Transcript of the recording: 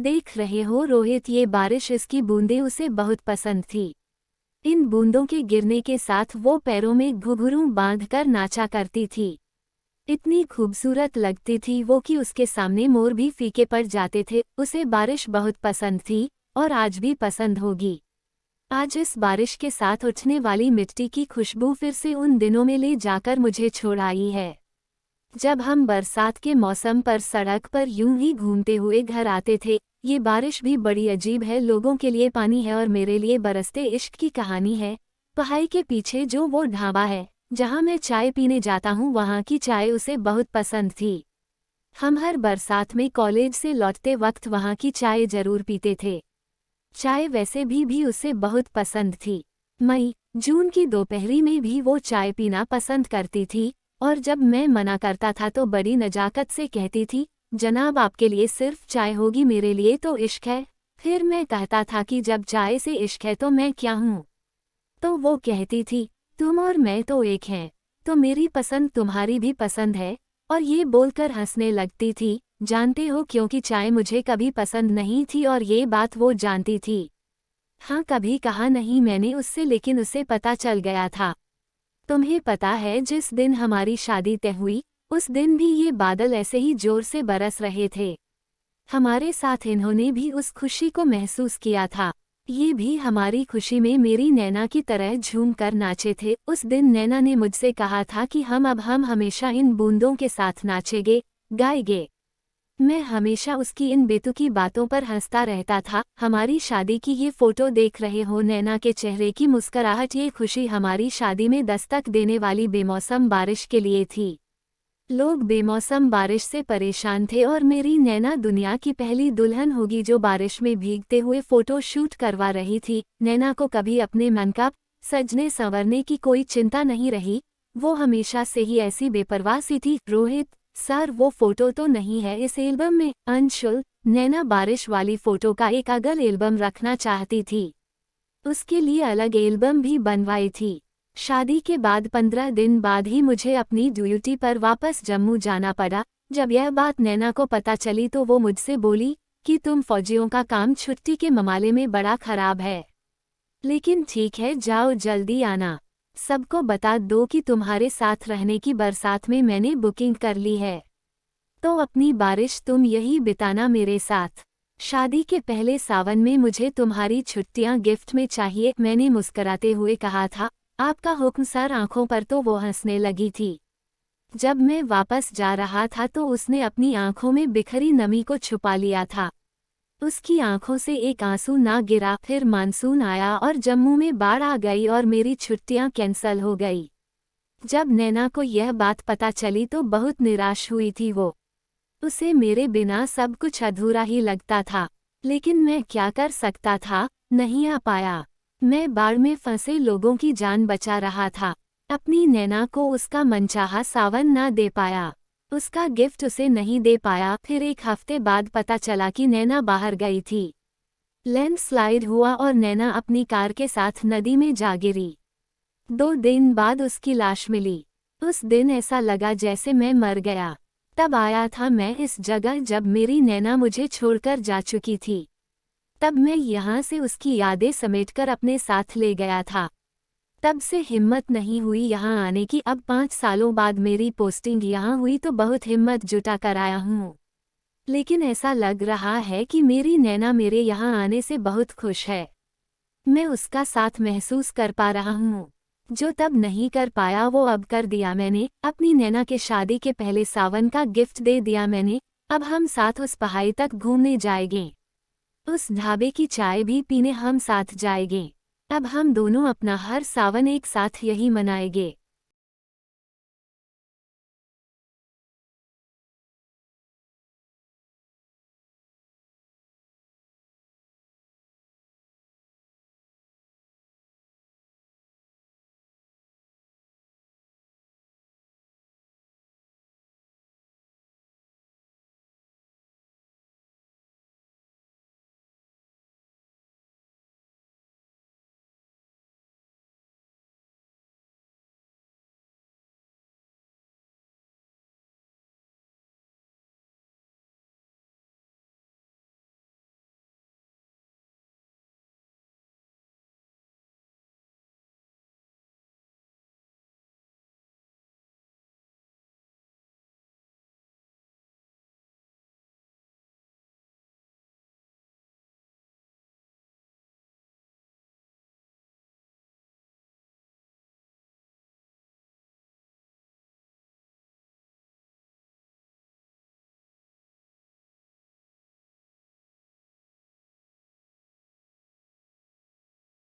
देख रहे हो रोहित, ये बारिश, इसकी बूंदें उसे बहुत पसंद थी। इन बूंदों के गिरने के साथ वो पैरों में घुंघरू बांधकर नाचा करती थी। इतनी खूबसूरत लगती थी वो कि उसके सामने मोर भी फीके पड़ जाते थे। उसे बारिश बहुत पसंद थी और आज भी पसंद होगी। आज इस बारिश के साथ उठने वाली मिट्टी की खुशबू फिर से उन दिनों में ले जाकर मुझे छोड़ आई है, जब हम बरसात के मौसम पर सड़क पर यूं ही घूमते हुए घर आते थे। ये बारिश भी बड़ी अजीब है, लोगों के लिए पानी है और मेरे लिए बरसते इश्क की कहानी है। पहाड़ी के पीछे जो वो ढाबा है जहाँ मैं चाय पीने जाता हूँ, वहाँ की चाय उसे बहुत पसंद थी। हम हर बरसात में कॉलेज से लौटते वक्त वहाँ की चाय जरूर पीते थे। चाय वैसे भी उसे बहुत पसंद थी। मई जून की दोपहरी में भी वो चाय पीना पसंद करती थी और जब मैं मना करता था तो बड़ी नजाकत से कहती थी, जनाब आपके लिए सिर्फ चाय होगी, मेरे लिए तो इश्क है। फिर मैं कहता था कि जब चाय से इश्क है तो मैं क्या हूँ? तो वो कहती थी, तुम और मैं तो एक हैं, तो मेरी पसंद तुम्हारी भी पसंद है। और ये बोलकर हंसने लगती थी। जानते हो, क्योंकि चाय मुझे कभी पसंद नहीं थी और ये बात वो जानती थी। हाँ, कभी कहा नहीं मैंने उससे, लेकिन उसे पता चल गया था। तुम्हें पता है, जिस दिन हमारी शादी तय हुई उस दिन भी ये बादल ऐसे ही जोर से बरस रहे थे। हमारे साथ इन्होंने भी उस खुशी को महसूस किया था। ये भी हमारी खुशी में मेरी नैना की तरह झूम कर नाचे थे। उस दिन नैना ने मुझसे कहा था कि हम हमेशा इन बूंदों के साथ नाचेंगे, गाएंगे। मैं हमेशा उसकी इन बेतुकी बातों पर हंसता रहता था। हमारी शादी की ये फोटो देख रहे हो, नैना के चेहरे की मुस्कुराहट, ये खुशी हमारी शादी में दस्तक देने वाली बेमौसम बारिश के लिए थी। लोग बेमौसम बारिश से परेशान थे और मेरी नैना दुनिया की पहली दुल्हन होगी जो बारिश में भीगते हुए फोटो शूट करवा रही थी। नैना को कभी अपने मन का सजने संवरने की कोई चिंता नहीं रही। वो हमेशा से ही ऐसी बेपरवाह सी थी। रोहित सर, वो फोटो तो नहीं है इस एल्बम में। अंशुल, नैना बारिश वाली फोटो का एक अलग एल्बम रखना चाहती थी। उसके लिए अलग एल्बम भी बनवाई थी। शादी के बाद 15 दिन बाद ही मुझे अपनी ड्यूटी पर वापस जम्मू जाना पड़ा। जब यह बात नैना को पता चली तो वो मुझसे बोली कि तुम फौजियों का काम छुट्टी के मामले में बड़ा खराब है। लेकिन ठीक है, जाओ जल्दी आना। सबको बता दो कि तुम्हारे साथ रहने की बरसात में मैंने बुकिंग कर ली है। तो अपनी बारिश तुम यही बिताना मेरे साथ। शादी के पहले सावन में मुझे तुम्हारी छुट्टियां गिफ्ट में चाहिए, मैंने मुस्कुराते हुए कहा था। आपका हुक्म सर। आंखों पर तो वो हंसने लगी थी। जब मैं वापस जा रहा था तो उसने अपनी आंखों में बिखरी नमी को छुपा लिया था। उसकी आंखों से एक आंसू ना गिरा। फिर मानसून आया और जम्मू में बाढ़ आ गई और मेरी छुट्टियां कैंसल हो गई। जब नैना को यह बात पता चली तो बहुत निराश हुई थी वो। उसे मेरे बिना सब कुछ अधूरा ही लगता था, लेकिन मैं क्या कर सकता था, नहीं आ पाया। मैं बाढ़ में फंसे लोगों की जान बचा रहा था। अपनी नैना को उसका मनचाहा सावन ना दे पाया, उसका गिफ्ट उसे नहीं दे पाया। फिर एक हफ्ते बाद पता चला कि नैना बाहर गई थी। लैंडस्लाइड हुआ और नैना अपनी कार के साथ नदी में जा गिरी। 2 दिन बाद उसकी लाश मिली। उस दिन ऐसा लगा जैसे मैं मर गया। तब आया था मैं इस जगह जब मेरी नैना मुझे छोड़कर जा चुकी थी। तब मैं यहाँ से उसकी यादें समेटकर अपने साथ ले गया था। तब से हिम्मत नहीं हुई यहाँ आने की। अब 5 सालों बाद मेरी पोस्टिंग यहाँ हुई तो बहुत हिम्मत जुटा कर आया हूँ। लेकिन ऐसा लग रहा है कि मेरी नैना मेरे यहाँ आने से बहुत खुश है। मैं उसका साथ महसूस कर पा रहा हूँ। जो तब नहीं कर पाया वो अब कर दिया मैंने। अपनी नैना के शादी के पहले सावन का गिफ्ट दे दिया मैंने। अब हम साथ उस पहाड़ी तक घूमने जाएंगे। उस ढाबे की चाय भी पीने हम साथ जाएंगे। अब हम दोनों अपना हर सावन एक साथ यही मनाएंगे।